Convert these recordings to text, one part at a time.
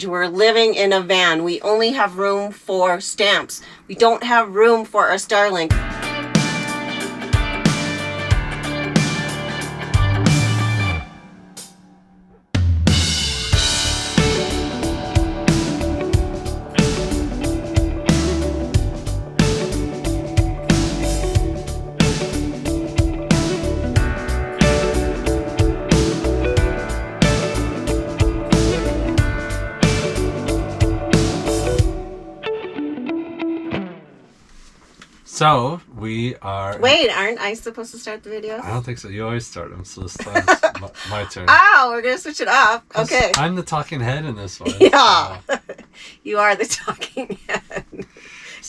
We're living in a van. We only have room for stamps. We don't have room for our Starlink. So we are. Wait, aren't I supposed to start the video? I don't think so. You always start them, so this time's my turn. Oh, we're gonna switch it up. Okay. I'm the talking head in this one. Yeah, So. You are the talking head.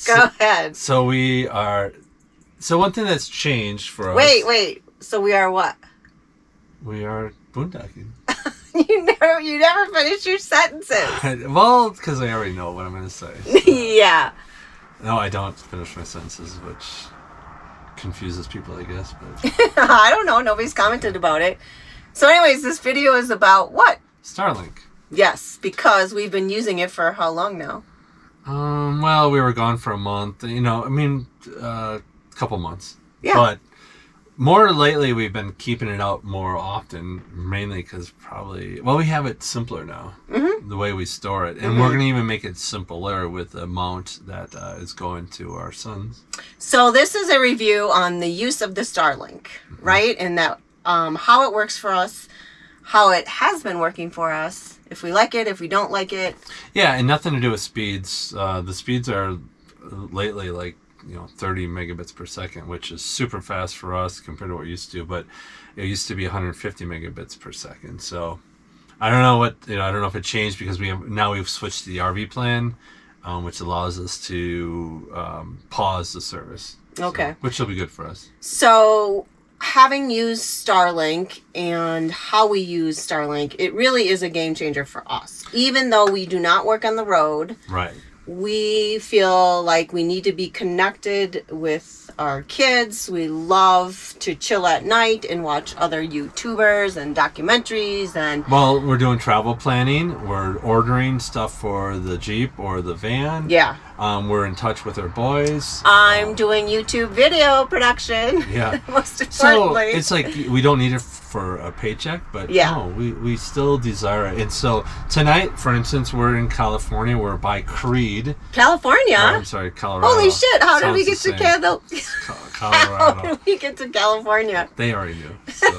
Go ahead. So we are. So one thing that's changed for us. Wait. So we are what? We are boondocking. You never finish your sentences. Well, because I already know what I'm going to say. So. Yeah. No, I don't finish my sentences, which confuses people, I guess. But I don't know. Nobody's commented about it. So anyways, this video is about what? Starlink. Yes, because we've been using it for how long now? Well, we were gone for a month. A couple months. Yeah. But more lately, we've been keeping it out more often, mainly because we have it simpler now, the way we store it. And we're going to even make it simpler with the amount that is going to our sons. So this is a review on the use of the Starlink, right? And that how it works for us, how it has been working for us, if we like it, if we don't like it. Yeah, and nothing to do with speeds. The speeds are lately 30 megabits per second, which is super fast for us compared to what it used to, but it used to be 150 megabits per second. So I don't know I don't know if it changed because we've switched to the RV plan, which allows us to pause the service. Okay. So, which will be good for us. So having used Starlink and how we use Starlink, it really is a game changer for us. Even though we do not work on the road. Right. We feel like we need to be connected with our kids. We love to chill at night and watch other YouTubers and documentaries. Well, we're doing travel planning. We're ordering stuff for the Jeep or the van. Yeah. We're in touch with our boys. I'm doing YouTube video production. Yeah. Most importantly. So it's like we don't need it for a paycheck, but no, we still desire it. And so tonight, for instance, we're in California. We're by Creed. California? I'm sorry, Colorado. Holy shit, how did we get to Colorado? How did we get to California? They already knew. So,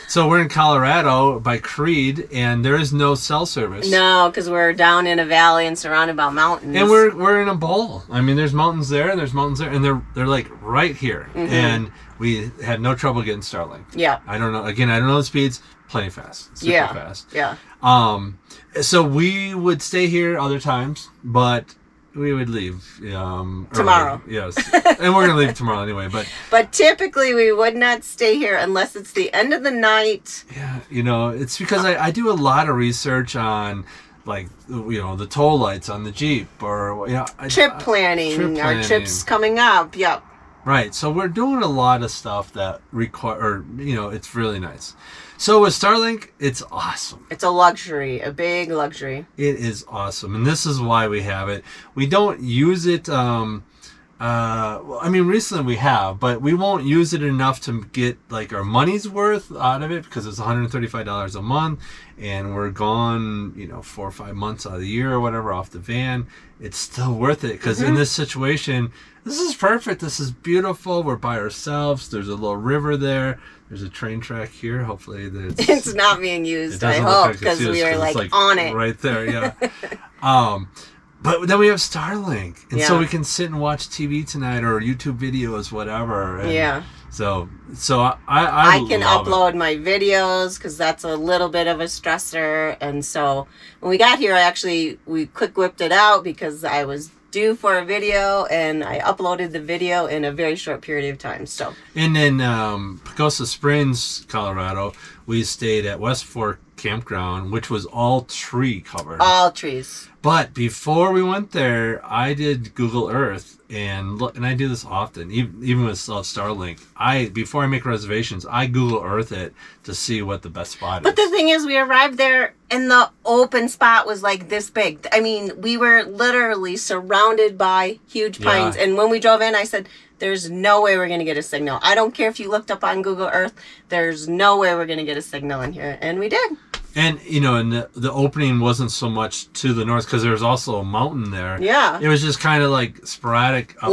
so we're in Colorado by Creed, and there is no cell service. No, because we're down in a valley and surrounded by mountains. And we're in a bowl. I mean, there's mountains there, and there's mountains there, and they're like right here. And we had no trouble getting Starlink. Yeah. I don't know. Again, I don't know the speeds. Plenty fast. Super fast. Yeah. So we would stay here other times, but we would leave tomorrow. Early. Yes. And we're going to leave tomorrow anyway. But typically we would not stay here unless it's the end of the night. Yeah. It's because I do a lot of research on the toll lights on the Jeep or trip planning. Our trip's coming up. Yep. Right. So we're doing a lot of stuff that it's really nice. So with Starlink, it's awesome. It's a luxury, a big luxury. It is awesome. And this is why we have it. We don't use it, recently we have, but we won't use it enough to get our money's worth out of it because it's $135 a month and we're gone, 4 or 5 months out of the year or whatever off the van. It's still worth it because in this situation, this is perfect. This is beautiful. We're by ourselves. There's a little river there. There's a train track here. Hopefully it's not being used. I hope because we are on it right there. Yeah. But then we have Starlink, and so we can sit and watch TV tonight or YouTube videos, whatever. And So I can upload my videos because that's a little bit of a stressor. And so when we got here, we quick whipped it out because I was due for a video and I uploaded the video in a very short period of time. So and in Pagosa Springs, Colorado, we stayed at West Fork campground, which was all tree covered. All trees. But before we went there, I did Google Earth, and I do this often, even with Starlink. Before I make reservations, I Google Earth it to see what the best spot is. But the thing is, we arrived there, and the open spot was like this big. I mean, we were literally surrounded by huge pines. And when we drove in, I said, there's no way we're going to get a signal. I don't care if you looked up on Google Earth. There's no way we're going to get a signal in here. And we did. And, and the opening wasn't so much to the north because there was also a mountain there. Yeah. It was just kind of like sporadic, up,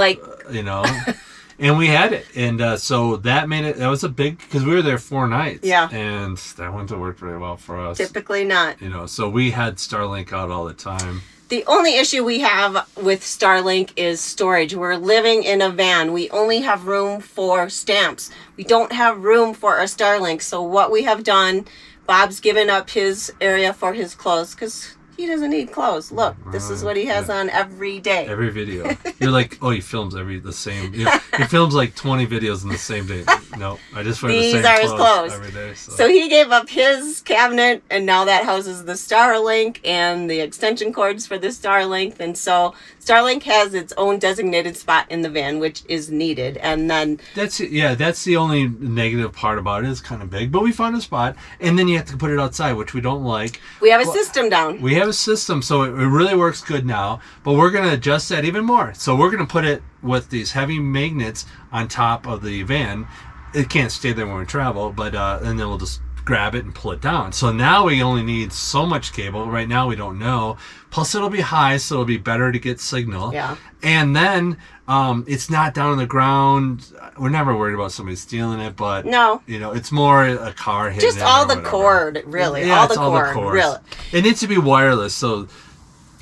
and we had it. And so that was a big, because we were there 4 nights. Yeah. And that wouldn't have worked very well for us. Typically not. So we had Starlink out all the time. The only issue we have with Starlink is storage. We're living in a van. We only have room for stamps. We don't have room for a Starlink. So what we have done, Bob's given up his area for his clothes because he doesn't need clothes. Look, this is what he has on every day. Every video. You're like, oh, he films the same. He films like 20 videos in the same day. No, I just wear the same These are his clothes every day. So he gave up his cabinet, and now that houses the Starlink and the extension cords for the Starlink. And so Starlink has its own designated spot in the van, which is needed. And then that's the only negative part about it. It's kind of big, but we found a spot, and then you have to put it outside, which we don't like. We have a system down. We have a system, so it really works good now, but we're going to adjust that even more. So we're going to put it with these heavy magnets on top of the van. It can't stay there when we travel, but and then we'll just grab it and pull it down. So now we only need so much cable. Right now we don't know. Plus it'll be high, so it'll be better to get signal. Yeah. And then it's not down on the ground. We're never worried about somebody stealing it, but no, it's more a car hitting just it all or the whatever. cord, really. Yeah, all the cord, really. It needs to be wireless, so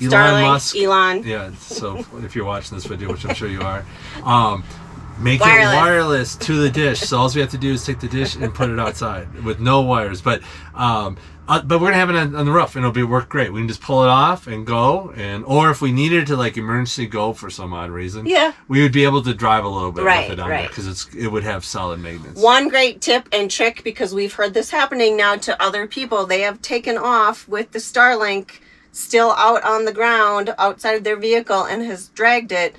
Elon Starlink, Musk. Elon. Yeah, so if you're watching this video, which I'm sure you are, make wireless. it wireless to the dish. So all we have to do is take the dish and put it outside with no wires. But we're gonna have it on the roof, and it'll work great. We can just pull it off and go, or if we needed to like emergency go for some odd reason, we would be able to drive a little bit with it on there because it would have solid magnets. One great tip and trick, because we've heard this happening now to other people, they have taken off with the Starlink still out on the ground outside of their vehicle and has dragged it.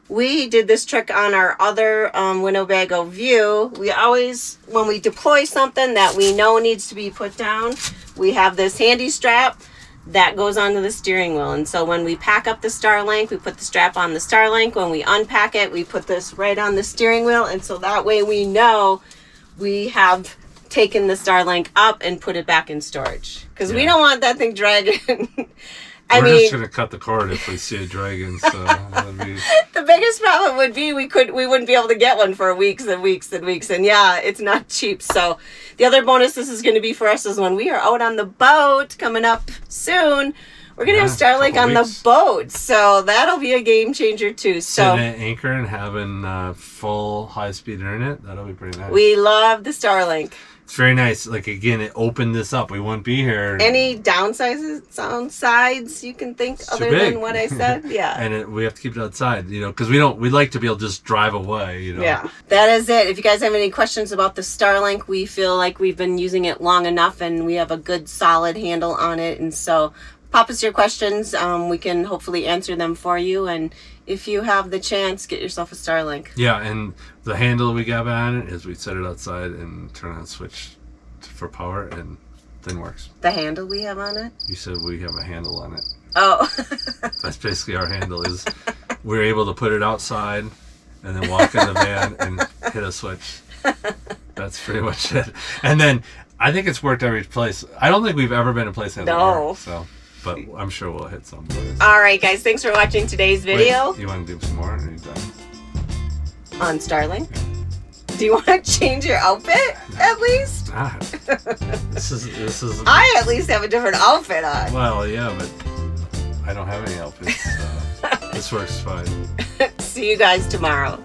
We did this trick on our other Winnebago View. We always, when we deploy something that we know needs to be put down, we have this handy strap that goes onto the steering wheel. And so when we pack up the Starlink, we put the strap on the Starlink. When we unpack it, we put this right on the steering wheel. And so that way we know we have taken the Starlink up and put it back in storage. Because we don't want that thing dragging. We're just gonna cut the cord if we see a dragon. So that'd be... The biggest problem would be we wouldn't be able to get one for weeks and weeks and weeks. And yeah, it's not cheap. So the other bonus this is going to be for us is when we are out on the boat coming up soon, we're going to have Starlink on the boat. So that'll be a game changer too. So sitting at anchor and having full high-speed internet, that'll be pretty nice. We love the Starlink. It's very nice. Like, again, it opened this up. We wouldn't be here. Any downsides you can think other than what I said? Yeah. And we have to keep it outside, because we'd like to be able to just drive away, Yeah. That is it. If you guys have any questions about the Starlink, we feel like we've been using it long enough and we have a good solid handle on it. And so pop us your questions. We can hopefully answer them for you. And if you have the chance, get yourself a Starlink. Yeah, and the handle we got on it is we set it outside and turn on the switch for power, and then works. The handle we have on it? You said we have a handle on it. Oh. That's basically our handle. Is we're able to put it outside and then walk in the van and hit a switch. That's pretty much it. And then I think it's worked every place. I don't think we've ever been in a place that hasn't worked, so. But I'm sure we'll hit some. All right, guys. Thanks for watching today's video. Wait, you want to do some more? Or are you done? On Starlink? Yeah. Do you want to change your outfit at least? This is. I at least have a different outfit on. Well, yeah, but I don't have any outfits. So this works fine. See you guys tomorrow.